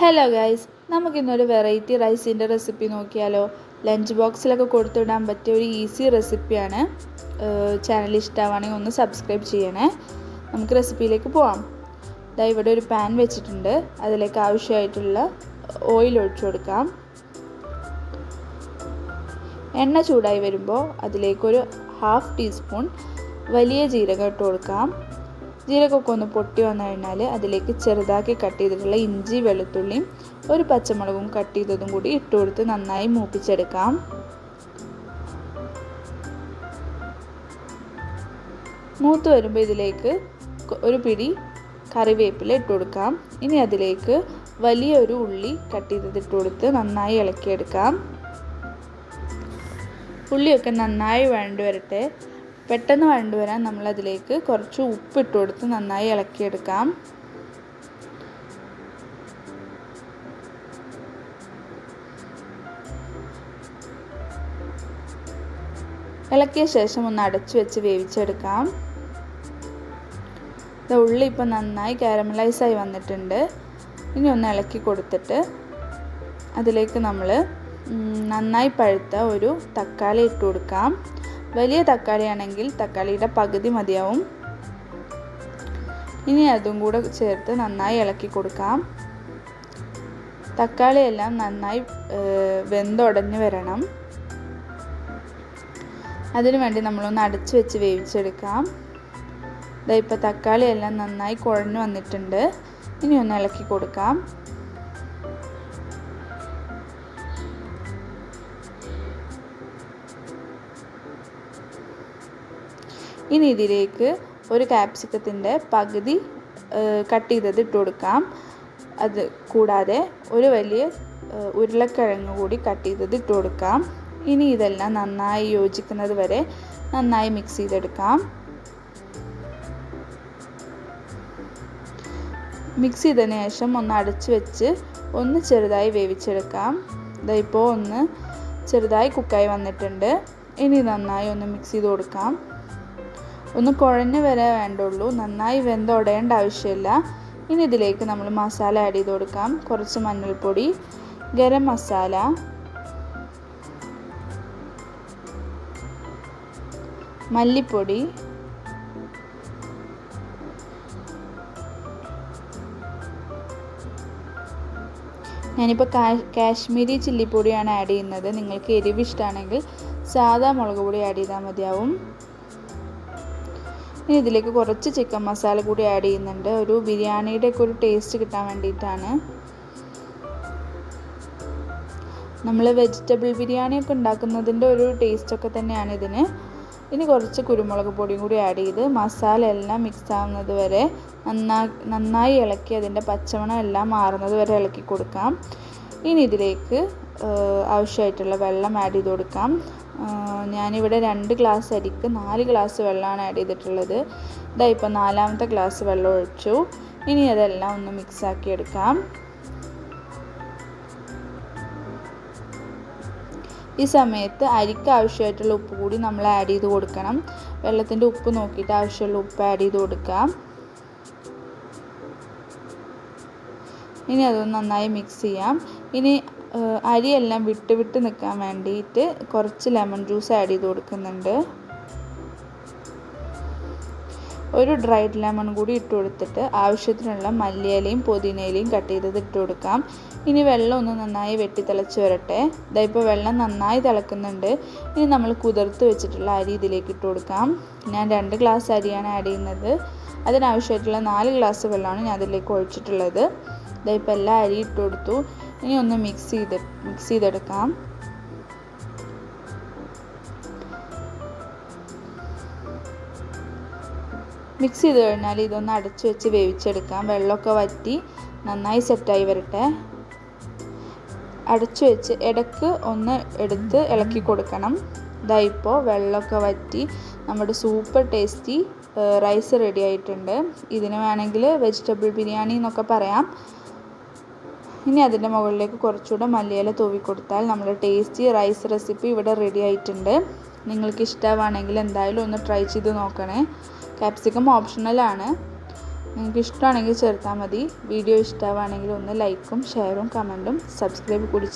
Hello guys, നമുക്കിന്നൊരു variety റൈസിൻ്റെ recipe നോക്കിയാലോ. ലഞ്ച് ബോക്സിലൊക്കെ കൊടുത്തിടാൻ പറ്റിയ ഒരു ഈസി റെസിപ്പിയാണ്. ചാനൽ ഇഷ്ടമാണെങ്കിൽ ഒന്ന് സബ്സ്ക്രൈബ് ചെയ്യണേ. നമുക്ക് റെസിപ്പിയിലേക്ക് പോവാം. ഇവിടെ ഒരു പാൻ വെച്ചിട്ടുണ്ട്. അതിലേക്ക് ആവശ്യമായിട്ടുള്ള ഓയിൽ ഒഴിച്ചു കൊടുക്കാം. എണ്ണ ചൂടായി വരുമ്പോൾ അതിലേക്കൊരു 1/2 ടീസ്പൂൺ വലിയ ജീരകം ഇട്ട് കൊടുക്കാം. ജീരകമൊക്കെ ഒന്ന് പൊട്ടി വന്നു കഴിഞ്ഞാൽ അതിലേക്ക് ചെറുതാക്കി കട്ട് ചെയ്തിട്ടുള്ള ഇഞ്ചി, വെളുത്തുള്ളിയും ഒരു പച്ചമുളകും കട്ട് ചെയ്തതും കൂടി ഇട്ട് കൊടുത്ത് നന്നായി മൂപ്പിച്ചെടുക്കാം. മൂത്ത് വരുമ്പോൾ ഇതിലേക്ക് ഒരു പിടി കറിവേപ്പില ഇട്ട് കൊടുക്കാം. ഇനി അതിലേക്ക് വലിയൊരു ഉള്ളി കട്ട് ചെയ്തത് ഇട്ട് കൊടുത്ത് നന്നായി ഇളക്കിയെടുക്കാം. ഉള്ളിയൊക്കെ നന്നായി വഴണ്ട് വരട്ടെ. പെട്ടെന്ന് വഴണ്ട് വരാൻ നമ്മളതിലേക്ക് കുറച്ച് ഉപ്പിട്ട് കൊടുത്ത് നന്നായി ഇളക്കിയെടുക്കാം. ഇളക്കിയ ശേഷം ഒന്ന് അടച്ചു വെച്ച് വേവിച്ചെടുക്കാം. ഉള്ളി ഇപ്പം നന്നായി കാരമലൈസായി വന്നിട്ടുണ്ട്. ഇനി ഒന്ന് ഇളക്കി കൊടുത്തിട്ട് അതിലേക്ക് നമ്മൾ നന്നായി പഴുത്ത ഒരു തക്കാളി ഇട്ട് കൊടുക്കാം. വലിയ തക്കാളിയാണെങ്കിൽ തക്കാളിയുടെ പകുതി മതിയാവും. ഇനി അതും കൂടെ ചേർത്ത് നന്നായി ഇളക്കി കൊടുക്കാം. തക്കാളിയെല്ലാം നന്നായി വെന്തുടഞ്ഞ് വരണം. അതിനുവേണ്ടി നമ്മളൊന്ന് അടച്ചു വെച്ച് വേവിച്ചെടുക്കാം. ഇപ്പോൾ തക്കാളിയെല്ലാം നന്നായി കുഴഞ്ഞു വന്നിട്ടുണ്ട്. ഇനി ഒന്ന് ഇളക്കി കൊടുക്കാം. ഇനി ഇതിലേക്ക് ഒരു ക്യാപ്സിക്കത്തിൻ്റെ പകുതി കട്ട് ചെയ്തത് ഇട്ട് കൊടുക്കാം. അത് കൂടാതെ ഒരു വലിയ ഉരുളക്കിഴങ്ങ് കൂടി കട്ട് ചെയ്തത് ഇട്ട് കൊടുക്കാം. ഇനി ഇതെല്ലാം നന്നായി യോജിക്കുന്നത് വരെ നന്നായി മിക്സ് ചെയ്തെടുക്കാം. മിക്സ് ചെയ്തതിന് ശേഷം ഒന്ന് അടച്ചു വെച്ച് ഒന്ന് ചെറുതായി വേവിച്ചെടുക്കാം. ഇപ്പോൾ ഒന്ന് ചെറുതായി കുക്കായി വന്നിട്ടുണ്ട്. ഇനി നന്നായി ഒന്ന് മിക്സ് ചെയ്ത് കൊടുക്കാം. ഒന്ന് കുഴഞ്ഞ് വരെ വേണ്ടുള്ളൂ, നന്നായി വെന്തുടയേണ്ട ആവശ്യമില്ല. ഇനി ഇതിലേക്ക് നമ്മൾ മസാല ആഡ് ചെയ്ത് കൊടുക്കാം. കുറച്ച് മഞ്ഞൾപ്പൊടി, ഗരം മസാല, മല്ലിപ്പൊടി, ഞാനിപ്പോൾ കാശ്മീരി ചില്ലിപ്പൊടിയാണ് ആഡ് ചെയ്യുന്നത്. നിങ്ങൾക്ക് എരിവ് ഇഷ്ടമാണെങ്കിൽ സാധാ മുളക് പൊടി ആഡ് ചെയ്താൽ മതിയാവും. ഇനി ഇതിലേക്ക് കുറച്ച് ചിക്കൻ മസാല കൂടി ആഡ് ചെയ്യുന്നുണ്ട്. ഒരു ബിരിയാണിയുടെ ഒക്കെ ഒരു ടേസ്റ്റ് കിട്ടാൻ വേണ്ടിയിട്ടാണ്. നമ്മൾ വെജിറ്റബിൾ ബിരിയാണിയൊക്കെ ഉണ്ടാക്കുന്നതിൻ്റെ ഒരു ടേസ്റ്റൊക്കെ തന്നെയാണ് ഇതിന്. ഇനി കുറച്ച് കുരുമുളക് പൊടിയും കൂടി ആഡ് ചെയ്ത് മസാല എല്ലാം മിക്സ് ആവുന്നത് വരെ നന്നായി ഇളക്കി അതിൻ്റെ പച്ചമണം എല്ലാം മാറുന്നത് വരെ ഇളക്കി കൊടുക്കാം. ഇനി ഇതിലേക്ക് ആവശ്യമായിട്ടുള്ള വെള്ളം ആഡ് ചെയ്ത് കൊടുക്കാം. ഞാനിവിടെ 2 ഗ്ലാസ് അരിക്ക് 4 ഗ്ലാസ് വെള്ളമാണ് ആഡ് ചെയ്തിട്ടുള്ളത്. ഇപ്പോൾ 4ാമത്തെ ഗ്ലാസ് വെള്ളം ഒഴിച്ചു. ഇനി അതെല്ലാം ഒന്ന് മിക്സ് ആക്കി എടുക്കാം. ഈ സമയത്ത് അരിക്ക് ആവശ്യമായിട്ടുള്ള ഉപ്പ് കൂടി നമ്മൾ ആഡ് ചെയ്ത് കൊടുക്കണം. വെള്ളത്തിൻ്റെ ഉപ്പ് നോക്കിയിട്ട് ആവശ്യമുള്ള ഉപ്പ് ആഡ് ചെയ്ത് കൊടുക്കാം. ഇനി അതൊന്ന് നന്നായി മിക്സ് ചെയ്യാം. ഇനി അരിയെല്ലാം വിട്ട് നിൽക്കാൻ വേണ്ടിയിട്ട് കുറച്ച് ലെമൺ ജ്യൂസ് ആഡ് ചെയ്ത് കൊടുക്കുന്നുണ്ട്. ഒരു ഡ്രൈഡ് ലെമൺ കൂടി ഇട്ട് കൊടുത്തിട്ട് ആവശ്യത്തിനുള്ള മല്ലിയിലയും പുതിനയിലയും കട്ട് ചെയ്തത് ഇട്ട് കൊടുക്കാം. ഇനി വെള്ളം ഒന്ന് നന്നായി വെട്ടി തിളച്ച് വരട്ടെ. ഇപ്പോൾ വെള്ളം നന്നായി തിളക്കുന്നുണ്ട്. ഇനി നമ്മൾ കുതിർത്ത് വെച്ചിട്ടുള്ള അരി ഇതിലേക്ക് ഇട്ട് കൊടുക്കാം. ഞാൻ 2 ഗ്ലാസ് അരിയാണ് ആഡ് ചെയ്യുന്നത്. അതിനാവശ്യമായിട്ടുള്ള 4 ഗ്ലാസ് വെള്ളമാണ് ഞാൻ അതിലേക്ക് ഒഴിച്ചിട്ടുള്ളത്. ഇപ്പോൾ എല്ലാ അരി ഇട്ട് കൊടുത്തു. ഇനി ഒന്ന് മിക്സ് ചെയ്തെടുക്കാം. മിക്സ് ചെയ്ത് കഴിഞ്ഞാൽ ഇതൊന്ന് അടച്ചു വെച്ച് വേവിച്ചെടുക്കാം. വെള്ളമൊക്കെ വറ്റി നന്നായി സെറ്റായി വരട്ടെ. അടച്ചു വെച്ച് ഇടയ്ക്ക് ഒന്ന് എടുത്ത് ഇളക്കി കൊടുക്കണം. ഇപ്പോൾ വെള്ളമൊക്കെ വറ്റി നമ്മുടെ സൂപ്പർ ടേസ്റ്റി റൈസ് റെഡി ആയിട്ടുണ്ട്. ഇതിന് വേണമെങ്കിൽ വെജിറ്റബിൾ ബിരിയാണി എന്നൊക്കെ പറയാം. ഇനി അതിൻ്റെ മുകളിലേക്ക് കുറച്ചുകൂടെ മല്ലിയില തൂവി കൊടുത്താൽ നമ്മുടെ ടേസ്റ്റി റൈസ് റെസിപ്പി ഇവിടെ റെഡി ആയിട്ടുണ്ട്. നിങ്ങൾക്ക് ഇഷ്ടമാണെങ്കിൽ എന്തായാലും ഒന്ന് ട്രൈ ചെയ്ത് നോക്കണേ. ക്യാപ്സിക്കം ഓപ്ഷണലാണ്. നിങ്ങൾക്ക് ഇഷ്ടമാണെങ്കിൽ ചേർത്താൽ മതി. വീഡിയോ ഇഷ്ടമാവുകയാണെങ്കിൽ ഒന്ന് ലൈക്കും ഷെയറും കമൻറ്റും സബ്സ്ക്രൈബ് കൂടി